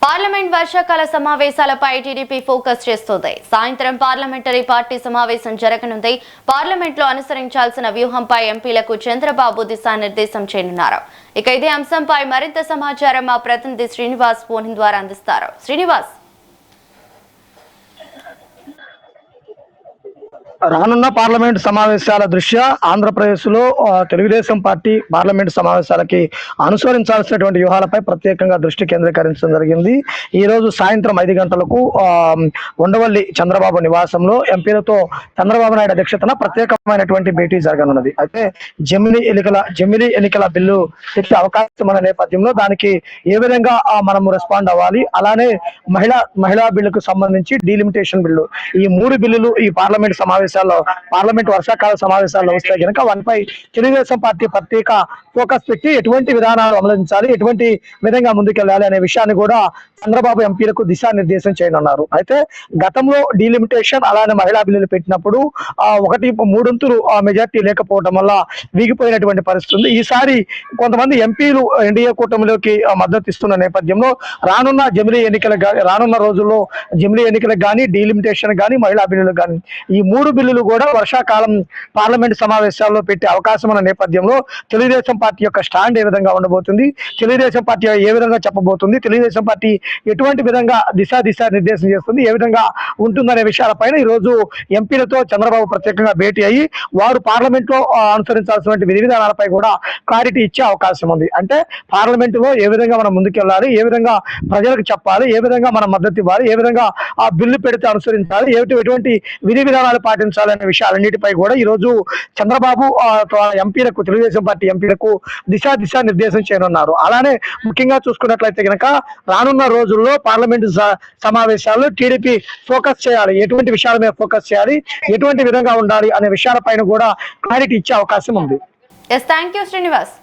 Parliament వర్షాకాల సమావేశాలపై TDP focus చేస్తోంది. సాయంత్రం పార్లమెంటరీ పార్టీ సమావేశం జరగనుంది. పార్లమెంట్లో అనుసరించాల్సిన వ్యూహంపై ఎంపీలకు చంద్రబాబు దిశానిర్దేశం చేయనున్నారు. ఇక ఇదే అంశంపై మరింత సమాచారం మా ప్రతినిధి శ్రీనివాస్ ఫోన్ ద్వారా అందిస్తారు. శ్రీనివాస్, రానున్న పార్లమెంట్ సమావేశాల దృష్ట్యా ఆంధ్రప్రదేశ్ లో తెలుగుదేశం పార్టీ పార్లమెంట్ సమావేశాలకి అనుసరించాల్సినటువంటి వ్యూహాలపై ప్రత్యేకంగా దృష్టి కేంద్రీకరించడం జరిగింది. ఈ రోజు సాయంత్రం 5 గంటలకు ఉండవల్లి చంద్రబాబు నివాసంలో ఎంపీలతో చంద్రబాబు నాయుడు అధ్యక్షతన ప్రత్యేకమైనటువంటి భేటీ జరగనున్నది. అయితే జమిలీ ఎన్నికల బిల్లు తెచ్చే అవకాశం ఉన్న నేపథ్యంలో దానికి ఏ విధంగా మనం రెస్పాండ్ అవ్వాలి, అలానే మహిళా బిల్లుకు సంబంధించి డీలిమిటేషన్ బిల్లు, ఈ 3 బిల్లులు ఈ పార్లమెంట్ వర్షాకాల సమావేశాల్లో వస్తే కనుక వాటిపై తెలుగుదేశం పార్టీ ప్రత్యేక ఫోకస్ పెట్టి ఎటువంటి విధానాలు అమలుంచాలి, ఎటువంటి విధంగా ముందుకెళ్లాలి అనే విషయాన్ని కూడా చంద్రబాబు ఎంపీలకు దిశానిర్దేశం చేయనున్నారు. అయితే గతంలో డీలిమిటేషన్ అలానే మహిళా బిల్లులు పెట్టినప్పుడు 1/3 మెజార్టీ లేకపోవడం వల్ల వీగిపోయినటువంటి పరిస్థితి ఉంది. ఈసారి కొంతమంది ఎంపీలు ఎన్డీఏ కూటమిలోకి మద్దతు ఇస్తున్న నేపథ్యంలో రానున్న రోజుల్లో జమిలీ ఎన్నికలకు కానీ, డీలిమిటేషన్ కానీ, మహిళా బిల్లులకు కానీ ఈ 3 బిల్లులు కూడా వర్షాకాలం పార్లమెంట్ సమావేశాల్లో పెట్టే అవకాశం ఉన్న నేపథ్యంలో తెలుగుదేశం పార్టీ యొక్క స్టాండ్ ఏ విధంగా ఉండబోతుంది, తెలుగుదేశం పార్టీ ఏ విధంగా చెప్పబోతుంది, తెలుగుదేశం పార్టీ ఎటువంటి విధంగా దిశానిర్దేశం చేస్తుంది, ఏ విధంగా ఉంటుందనే విషయాలపైన ఈ రోజు ఎంపీలతో చంద్రబాబు ప్రత్యేకంగా భేటీ అయ్యి వారు పార్లమెంట్ లో అనుసరించాల్సిన విధి విధానాలపై కూడా క్లారిటీ ఇచ్చే అవకాశం ఉంది. అంటే పార్లమెంట్ లో ఏ విధంగా మనం ముందుకెళ్ళాలి, ఏ విధంగా ప్రజలకు చెప్పాలి, ఏ విధంగా మనం మద్దతు ఇవ్వాలి, ఏ విధంగా ఆ బిల్లు పెడితే అనుసరించాలి, ఎటువంటి విధి విధానాలు పాటించాలనే విషయాలన్నిటిపై కూడా ఈ రోజు చంద్రబాబు ఎంపీలకు, తెలుగుదేశం పార్టీ ఎంపీలకు దిశానిర్దేశం చేయనున్నారు. అలానే ముఖ్యంగా చూసుకున్నట్లయితే కనుక రానున్న రోజుల్లో పార్లమెంటు సమావేశాల్లో టీడీపీ ఫోకస్ చేయాలి, ఎటువంటి విషయాల మీద ఫోకస్ చేయాలి, ఎటువంటి విధంగా ఉండాలి అనే విషయాలపైన కూడా క్లారిటీ ఇచ్చే అవకాశం ఉంది. థాంక్యూ శ్రీనివాస్.